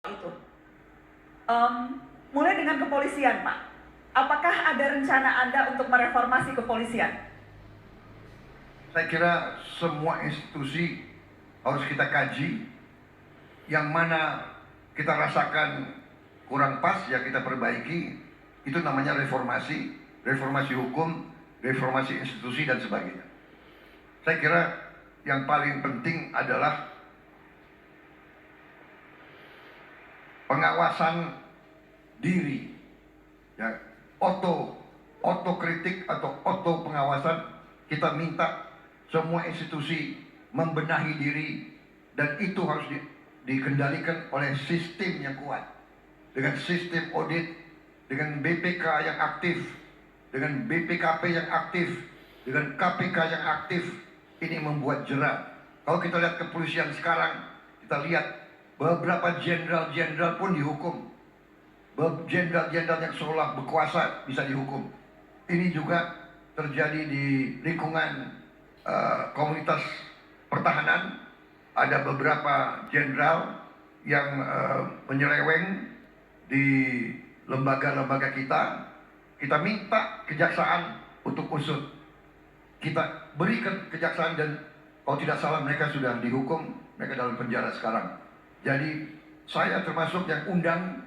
itu. Mulai dengan kepolisian, Pak. Apakah ada rencana Anda untuk mereformasi kepolisian? Saya kira semua institusi harus kita kaji. Yang mana kita rasakan kurang pas, ya kita perbaiki. Itu namanya reformasi, reformasi hukum, reformasi institusi dan sebagainya. Saya kira yang paling penting adalah pengawasan diri, ya, otokritik atau auto pengawasan. Kita minta semua institusi membenahi diri, dan itu harus dikendalikan oleh sistem yang kuat, dengan sistem audit, dengan BPK yang aktif, dengan BPKP yang aktif, dengan KPK yang aktif. Ini membuat jerat. Kalau kita lihat kepolisian sekarang, kita lihat beberapa jenderal-jenderal pun dihukum. Jenderal-jenderal yang seolah berkuasa bisa dihukum. Ini juga terjadi di lingkungan komunitas pertahanan. Ada beberapa jenderal yang menyeleweng di lembaga-lembaga kita. Kita minta kejaksaan untuk usut. Kita berikan kejaksaan, dan kalau tidak salah mereka sudah dihukum, mereka dalam penjara sekarang. Jadi saya termasuk yang undang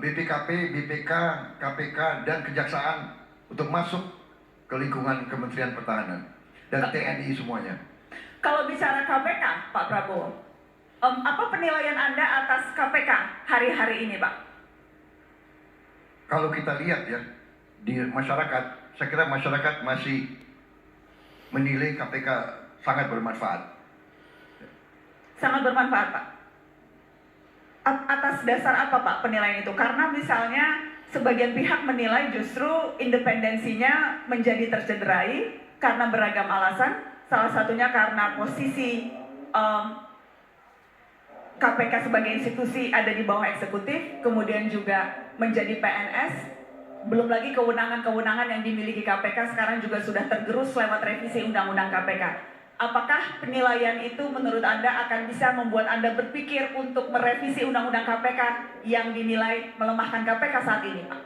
BPKP, BPK, KPK, dan kejaksaan untuk masuk ke lingkungan Kementerian Pertahanan dan TNI semuanya. Kalau bicara KPK, Pak Prabowo, apa penilaian Anda atas KPK hari-hari ini, Pak? Kalau kita lihat ya, di masyarakat, saya kira masyarakat masih menilai KPK sangat bermanfaat. Sangat bermanfaat, Pak. Atas dasar apa, Pak, penilaian itu? Karena misalnya sebagian pihak menilai justru independensinya menjadi tercederai karena beragam alasan. Salah satunya karena posisi KPK sebagai institusi ada di bawah eksekutif, kemudian juga menjadi PNS. Belum lagi kewenangan-kewenangan yang dimiliki KPK sekarang juga sudah tergerus lewat revisi Undang-Undang KPK. Apakah penilaian itu menurut Anda akan bisa membuat Anda berpikir untuk merevisi Undang-Undang KPK yang dinilai melemahkan KPK saat ini, Pak?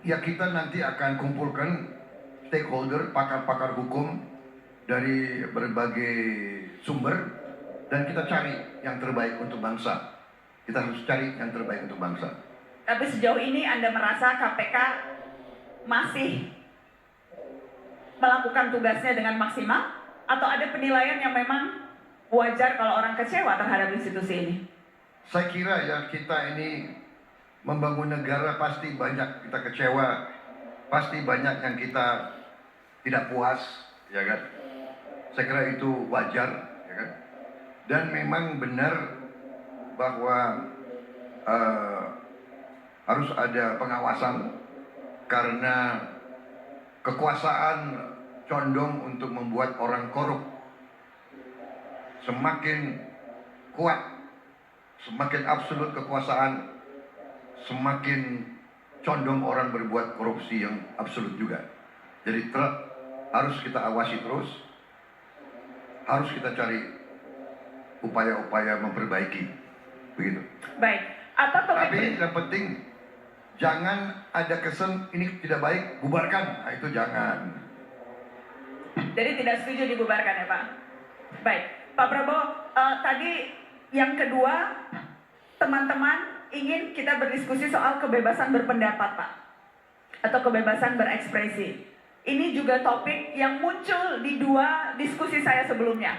Ya, kita nanti akan kumpulkan stakeholder, pakar-pakar hukum dari berbagai sumber, dan kita cari yang terbaik untuk bangsa. Kita harus cari yang terbaik untuk bangsa. Tapi sejauh ini Anda merasa KPK masih melakukan tugasnya dengan maksimal? Atau ada penilaian yang memang wajar kalau orang kecewa terhadap institusi ini? Saya kira ya, kita ini membangun negara pasti banyak kita kecewa, pasti banyak yang kita tidak puas, ya kan? Saya kira itu wajar, ya kan? Dan memang benar bahwa harus ada pengawasan, karena kekuasaan condong untuk membuat orang korup. Semakin kuat, semakin absolut kekuasaan, semakin condong orang berbuat korupsi yang absolut juga. Jadi harus kita awasi terus, harus kita cari upaya-upaya memperbaiki, begitu. Baik. Tapi yang penting jangan ada kesan ini tidak baik, bubarkan. Nah, itu jangan. Jadi tidak setuju dibubarkan ya, Pak? Baik, Pak Prabowo, tadi yang kedua, teman-teman ingin kita berdiskusi soal kebebasan berpendapat, Pak, atau kebebasan berekspresi. Ini juga topik yang muncul di dua diskusi saya sebelumnya.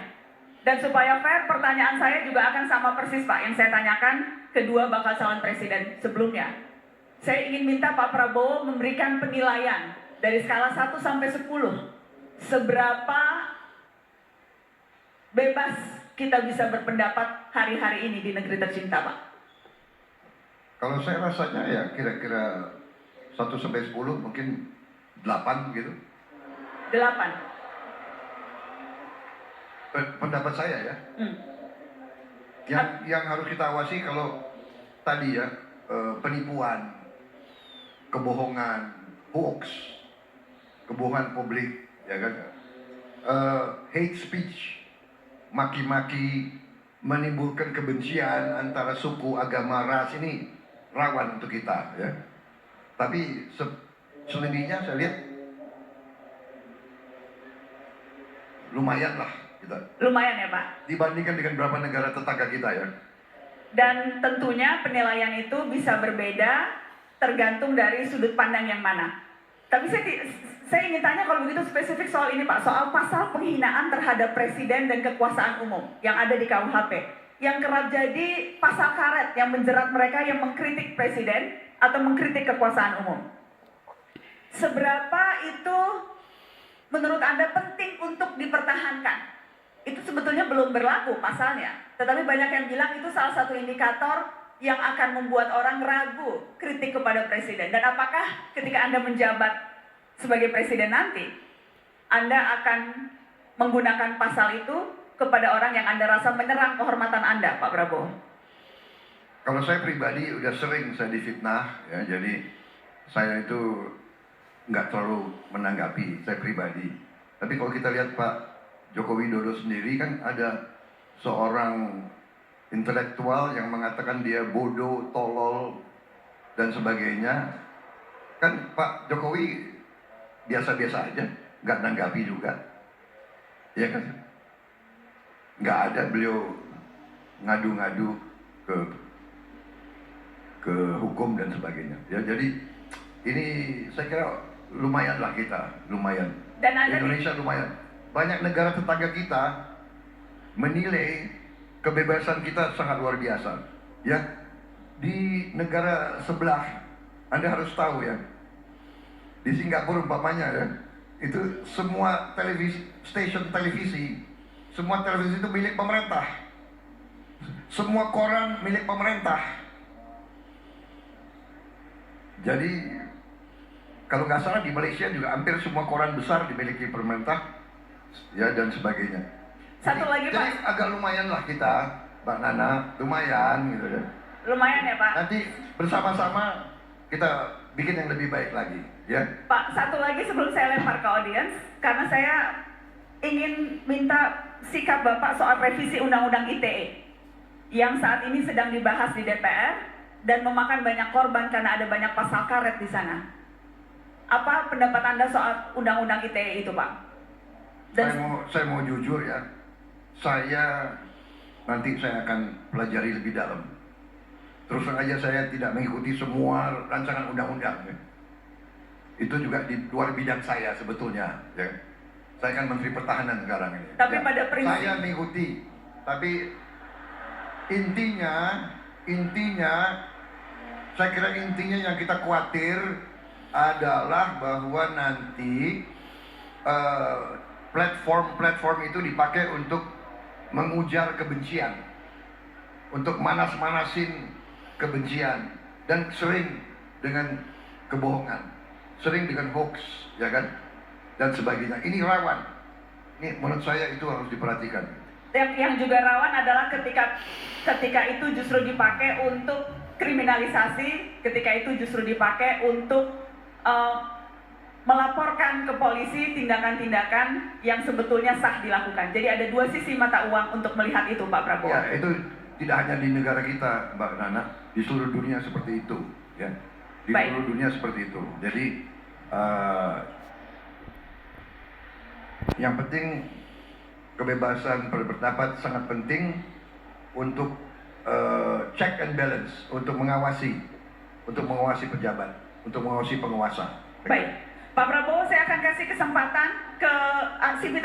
Dan supaya fair, pertanyaan saya juga akan sama persis, Pak, yang saya tanyakan kedua bakal calon presiden sebelumnya. Saya ingin minta Pak Prabowo memberikan penilaian dari skala 1 sampai 10. Seberapa bebas kita bisa berpendapat hari-hari ini di negeri tercinta, Pak? Kalau saya rasanya ya kira-kira 1 sampai 10, mungkin 8 gitu. 8. Pendapat saya ya. Yang harus kita awasi kalau tadi ya, penipuan, kebohongan, hoax, kebohongan publik, ya kan, hate speech, maki-maki, menimbulkan kebencian antara suku, agama, ras ini rawan untuk kita, ya. Tapi selebihnya saya lihat lumayan lah kita. Lumayan ya Pak. Dibandingkan dengan beberapa negara tetangga kita, ya. Dan tentunya penilaian itu bisa berbeda tergantung dari sudut pandang yang mana. Tapi saya ingin tanya kalau begitu spesifik soal ini Pak, soal pasal penghinaan terhadap presiden dan kekuasaan umum yang ada di KUHP, yang kerap jadi pasal karet yang menjerat mereka yang mengkritik presiden atau mengkritik kekuasaan umum. Seberapa itu menurut Anda penting untuk dipertahankan? Itu sebetulnya belum berlaku pasalnya, tetapi banyak yang bilang itu salah satu indikator yang akan membuat orang ragu kritik kepada presiden. Dan apakah ketika Anda menjabat sebagai presiden nanti, Anda akan menggunakan pasal itu kepada orang yang Anda rasa menyerang kehormatan Anda, Pak Prabowo? Kalau saya pribadi udah sering saya difitnah, ya, jadi saya itu nggak terlalu menanggapi, saya pribadi. Tapi kalau kita lihat Pak Joko Widodo sendiri kan ada seorang intelektual yang mengatakan dia bodoh, tolol, dan sebagainya. Kan Pak Jokowi biasa-biasa aja, nggak nanggapi juga. Ya kan? Nggak ada beliau ngadu-ngadu ke hukum dan sebagainya. Ya, jadi ini saya kira lumayan lah kita, lumayan. Dan Anda Indonesia lumayan. Banyak negara tetangga kita menilai kebebasan kita sangat luar biasa. Ya, di negara sebelah, Anda harus tahu ya, di Singapura umpamanya ya, itu semua stasiun televisi, semua televisi itu milik pemerintah, semua koran milik pemerintah. Jadi kalau nggak salah di Malaysia juga hampir semua koran besar dimiliki pemerintah, ya, dan sebagainya. Satu lagi Pak. Jadi agak lumayan lah kita, Mbak Nana, lumayan gitu ya. Lumayan ya Pak. Nanti bersama-sama kita bikin yang lebih baik lagi, ya. Pak, satu lagi sebelum saya lempar ke audiens, karena saya ingin minta sikap Bapak soal revisi Undang-Undang ITE yang saat ini sedang dibahas di DPR dan memakan banyak korban karena ada banyak pasal karet di sana. Apa pendapat Anda soal Undang-Undang ITE itu, Pak? Saya mau jujur ya, nanti saya akan pelajari lebih dalam. Terus terang aja saya tidak mengikuti semua rancangan undang-undang. Ya. Itu juga di luar bidang saya sebetulnya. Ya. Saya kan Menteri Pertahanan sekarang ini. Tapi ya. pada prinsip saya mengikuti, tapi intinya, saya kira intinya yang kita khawatir adalah bahwa nanti platform itu dipakai untuk mengujar kebencian, untuk manas-manasin kebencian, dan sering dengan kebohongan, sering dengan hoax, ya kan, dan sebagainya. Ini rawan. Ini menurut saya itu harus diperhatikan. Yang juga rawan adalah ketika itu justru dipakai untuk kriminalisasi, ketika itu justru dipakai untuk melaporkan ke polisi tindakan-tindakan yang sebetulnya sah dilakukan. Jadi ada dua sisi mata uang untuk melihat itu, Pak Prabowo. Ya, itu tidak hanya di negara kita, Mbak Nana, di seluruh dunia seperti itu, ya. Di seluruh dunia seperti itu. Jadi yang penting kebebasan berpendapat sangat penting untuk check and balance, untuk mengawasi pejabat, untuk mengawasi penguasa. Baik, Pak Prabowo, saya akan kasih kesempatan ke aktivitas